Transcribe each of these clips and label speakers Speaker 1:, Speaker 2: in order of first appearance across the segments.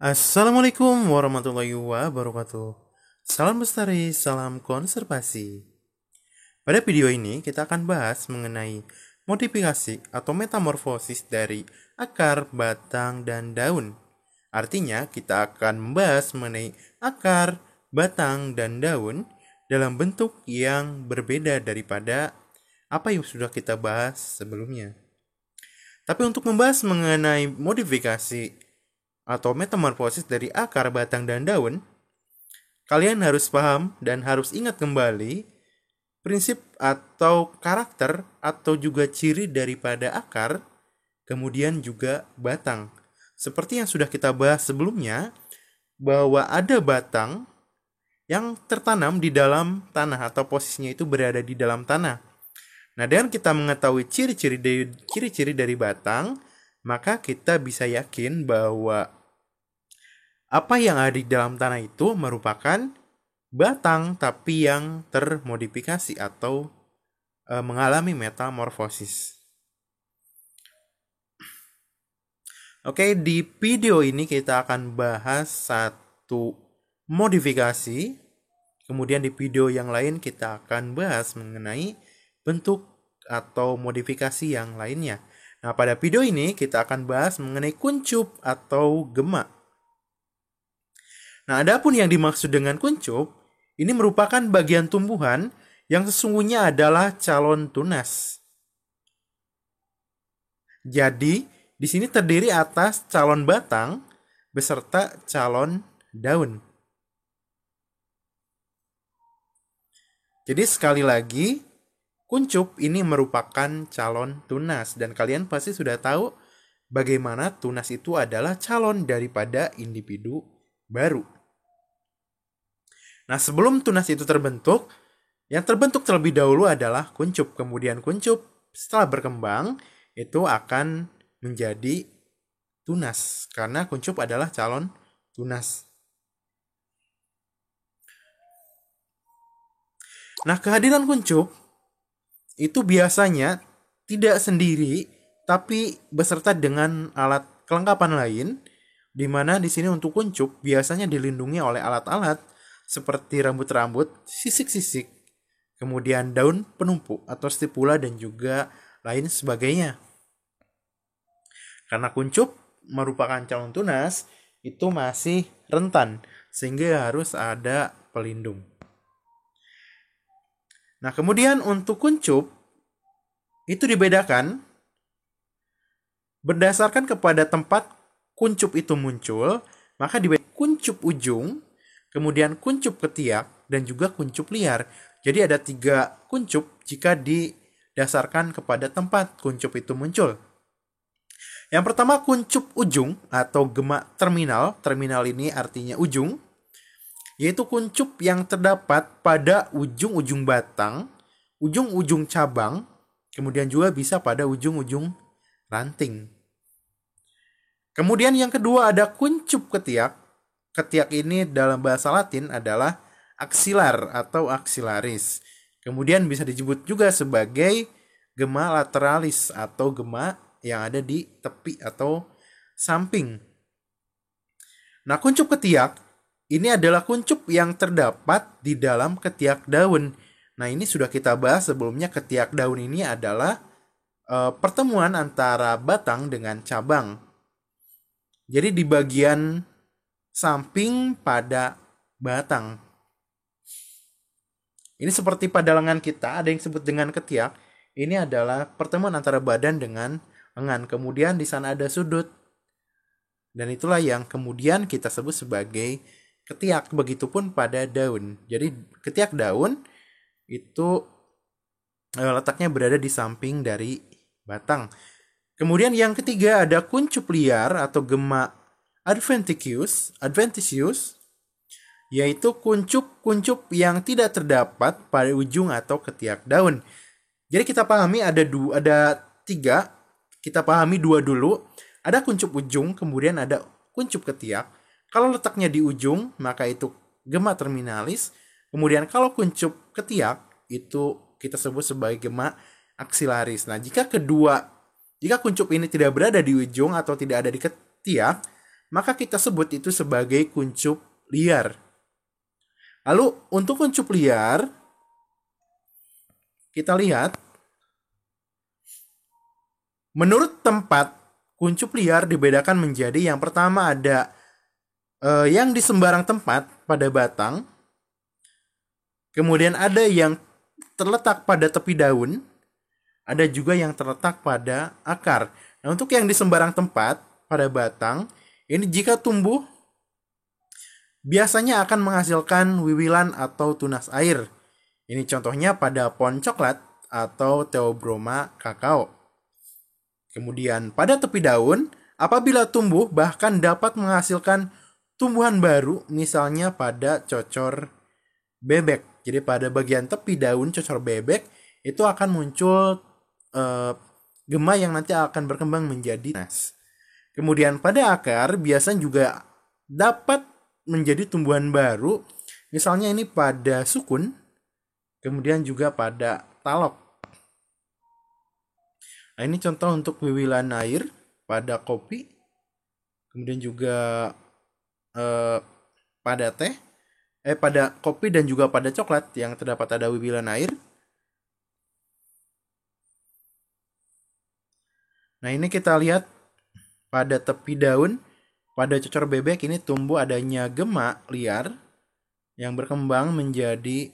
Speaker 1: Assalamualaikum warahmatullahi wabarakatuh. Salam lestari, salam konservasi. Pada video ini kita akan bahas mengenai modifikasi atau metamorfosis dari akar, batang, dan daun. Artinya kita akan membahas mengenai akar, batang, dan daun dalam bentuk yang berbeda daripada apa yang sudah kita bahas sebelumnya. Tapi untuk membahas mengenai modifikasi atau metamorfosis dari akar, batang, dan daun, kalian harus paham dan harus ingat kembali prinsip atau karakter atau juga ciri daripada akar, kemudian juga batang. Seperti yang sudah kita bahas sebelumnya, bahwa ada batang yang tertanam di dalam tanah atau posisinya itu berada di dalam tanah. Nah, dengan kita mengetahui ciri-ciri dari batang, maka kita bisa yakin bahwa apa yang ada di dalam tanah itu merupakan batang tapi yang termodifikasi atau mengalami metamorfosis. Oke, di video ini kita akan bahas satu modifikasi. Kemudian di video yang lain kita akan bahas mengenai bentuk atau modifikasi yang lainnya. Nah, pada video ini kita akan bahas mengenai kuncup atau gema. Nah, adapun yang dimaksud dengan kuncup, ini merupakan bagian tumbuhan yang sesungguhnya adalah calon tunas. Jadi, di sini terdiri atas calon batang beserta calon daun. Jadi sekali lagi, kuncup ini merupakan calon tunas dan kalian pasti sudah tahu bagaimana tunas itu adalah calon daripada individu baru. Nah, sebelum tunas itu terbentuk, yang terbentuk terlebih dahulu adalah kuncup. Kemudian kuncup setelah berkembang itu akan menjadi tunas karena kuncup adalah calon tunas. Nah, kehadiran kuncup itu biasanya tidak sendiri tapi beserta dengan alat kelengkapan lain, di mana di sini untuk kuncup biasanya dilindungi oleh alat-alat seperti rambut-rambut, sisik-sisik, kemudian daun penumpuk atau stipula dan juga lain sebagainya. Karena kuncup merupakan calon tunas, itu masih rentan sehingga harus ada pelindung. Nah, kemudian untuk kuncup itu dibedakan berdasarkan kepada tempat kuncup itu muncul, maka dibedakan kuncup ujung, kemudian kuncup ketiak, dan juga kuncup liar. Jadi ada 3 kuncup jika didasarkan kepada tempat kuncup itu muncul. Yang pertama kuncup ujung atau gema terminal. Terminal ini artinya ujung, yaitu kuncup yang terdapat pada ujung-ujung batang, ujung-ujung cabang, kemudian juga bisa pada ujung-ujung ranting. Kemudian yang kedua ada kuncup ketiak. Ketiak ini dalam bahasa Latin adalah axilar atau axillaris. Kemudian bisa disebut juga sebagai gema lateralis atau gema yang ada di tepi atau samping. Nah, kuncup ketiak ini adalah kuncup yang terdapat di dalam ketiak daun. Nah, ini sudah kita bahas sebelumnya. Ketiak daun ini adalah pertemuan antara batang dengan cabang. Jadi di bagian samping pada batang. Ini seperti pada lengan kita, ada yang disebut dengan ketiak. Ini adalah pertemuan antara badan dengan lengan. Kemudian di sana ada sudut. Dan itulah yang kemudian kita sebut sebagai ketiak. Begitupun pada daun. Jadi ketiak daun itu letaknya berada di samping dari batang. Kemudian yang ketiga ada kuncup liar atau gema adventitious, yaitu kuncup-kuncup yang tidak terdapat pada ujung atau ketiak daun. Jadi kita pahami ada 3. Kita pahami 2 dulu. Ada kuncup ujung, kemudian ada kuncup ketiak. Kalau letaknya di ujung, maka itu gema terminalis. Kemudian kalau kuncup ketiak, itu kita sebut sebagai gema axillaris. Nah, jika kuncup ini tidak berada di ujung atau tidak ada di ketiak, maka kita sebut itu sebagai kuncup liar. Lalu untuk kuncup liar, kita lihat menurut tempat kuncup liar dibedakan menjadi yang pertama ada yang di sembarang tempat pada batang, kemudian ada yang terletak pada tepi daun, ada juga yang terletak pada akar. Nah, untuk yang di sembarang tempat pada batang, ini jika tumbuh biasanya akan menghasilkan wiwilan atau tunas air. Ini contohnya pada pohon coklat atau Theobroma kakao. Kemudian pada tepi daun, apabila tumbuh bahkan dapat menghasilkan tumbuhan baru, misalnya pada cocor bebek. Jadi pada bagian tepi daun cocor bebek itu akan muncul gema yang nanti akan berkembang menjadi tunas. Kemudian pada akar biasanya juga dapat menjadi tumbuhan baru, misalnya ini pada sukun, kemudian juga pada talok. Nah, ini contoh untuk wiwilan air pada kopi, kemudian juga pada teh, pada kopi dan juga pada coklat yang terdapat ada wiwilan air. Nah, ini kita lihat pada tepi daun, pada cocor bebek ini tumbuh adanya gema liar yang berkembang menjadi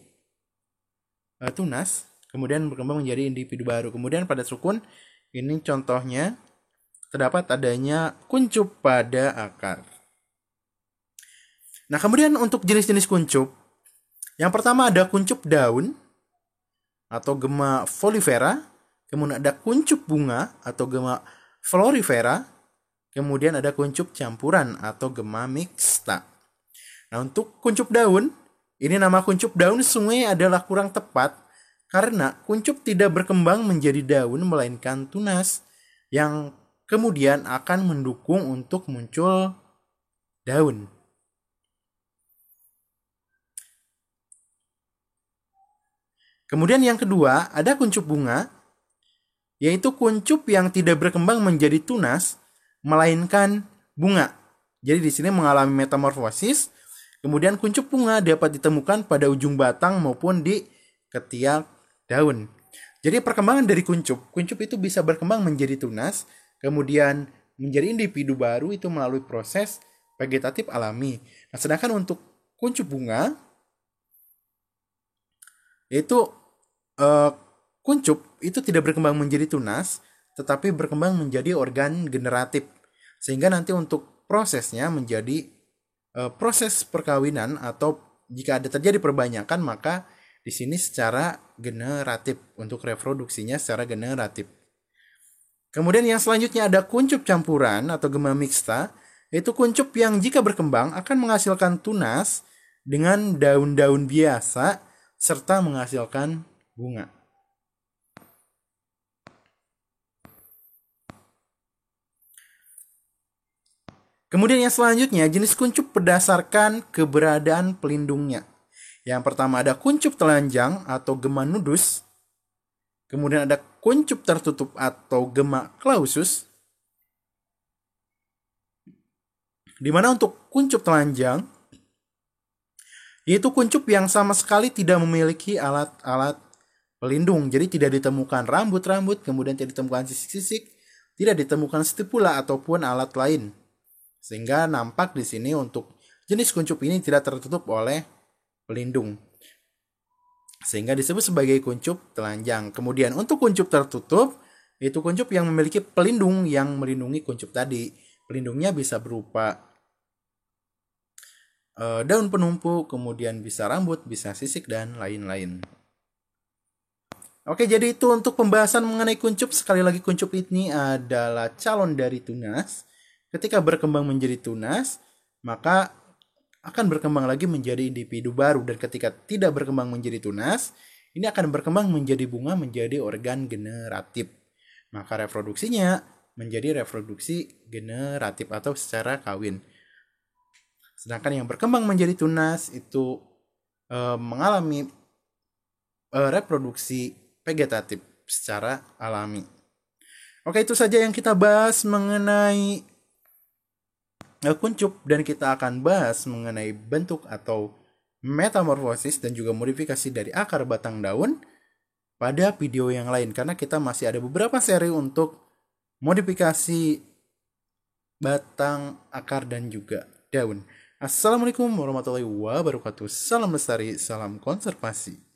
Speaker 1: tunas, kemudian berkembang menjadi individu baru. Kemudian pada sukun, ini contohnya terdapat adanya kuncup pada akar. Nah, kemudian untuk jenis-jenis kuncup, yang pertama ada kuncup daun atau gema folifera, kemudian ada kuncup bunga atau gema florifera, kemudian ada kuncup campuran atau gema mixta. Nah, untuk kuncup daun, ini nama kuncup daun sungguhnya adalah kurang tepat karena kuncup tidak berkembang menjadi daun melainkan tunas yang kemudian akan mendukung untuk muncul daun. Kemudian yang kedua, ada kuncup bunga, yaitu kuncup yang tidak berkembang menjadi tunas melainkan bunga. Jadi di sini mengalami metamorfosis. Kemudian kuncup bunga dapat ditemukan pada ujung batang maupun di ketiak daun. Jadi perkembangan dari kuncup itu bisa berkembang menjadi tunas, kemudian menjadi individu baru itu melalui proses vegetatif alami. Nah, sedangkan untuk kuncup bunga itu kuncup itu tidak berkembang menjadi tunas, tetapi berkembang menjadi organ generatif. Sehingga nanti untuk prosesnya menjadi proses perkawinan atau jika ada terjadi perbanyakan maka di sini secara generatif, untuk reproduksinya secara generatif. Kemudian yang selanjutnya ada kuncup campuran atau gema mixta, yaitu kuncup yang jika berkembang akan menghasilkan tunas dengan daun-daun biasa serta menghasilkan bunga. Kemudian yang selanjutnya jenis kuncup berdasarkan keberadaan pelindungnya. Yang pertama ada kuncup telanjang atau gema nudus. Kemudian ada kuncup tertutup atau gema clausus. Di mana untuk kuncup telanjang yaitu kuncup yang sama sekali tidak memiliki alat-alat pelindung. Jadi tidak ditemukan rambut-rambut, kemudian tidak ditemukan sisik-sisik, tidak ditemukan stipula ataupun alat lain. Sehingga nampak di sini untuk jenis kuncup ini tidak tertutup oleh pelindung. Sehingga disebut sebagai kuncup telanjang. Kemudian untuk kuncup tertutup, itu kuncup yang memiliki pelindung yang melindungi kuncup tadi. Pelindungnya bisa berupa daun penumpuk, kemudian bisa rambut, bisa sisik, dan lain-lain. Oke, jadi itu untuk pembahasan mengenai kuncup. Sekali lagi, kuncup ini adalah calon dari tunas. Ketika berkembang menjadi tunas, maka akan berkembang lagi menjadi individu baru. Dan ketika tidak berkembang menjadi tunas, ini akan berkembang menjadi bunga, menjadi organ generatif. Maka reproduksinya menjadi reproduksi generatif atau secara kawin. Sedangkan yang berkembang menjadi tunas itu mengalami reproduksi vegetatif secara alami. Oke, itu saja yang kita bahas mengenai kuncup, dan kita akan bahas mengenai bentuk atau metamorfosis dan juga modifikasi dari akar batang daun pada video yang lain, karena kita masih ada beberapa seri untuk modifikasi batang, akar, dan juga daun. Assalamualaikum warahmatullahi wabarakatuh. Salam lestari, salam konservasi.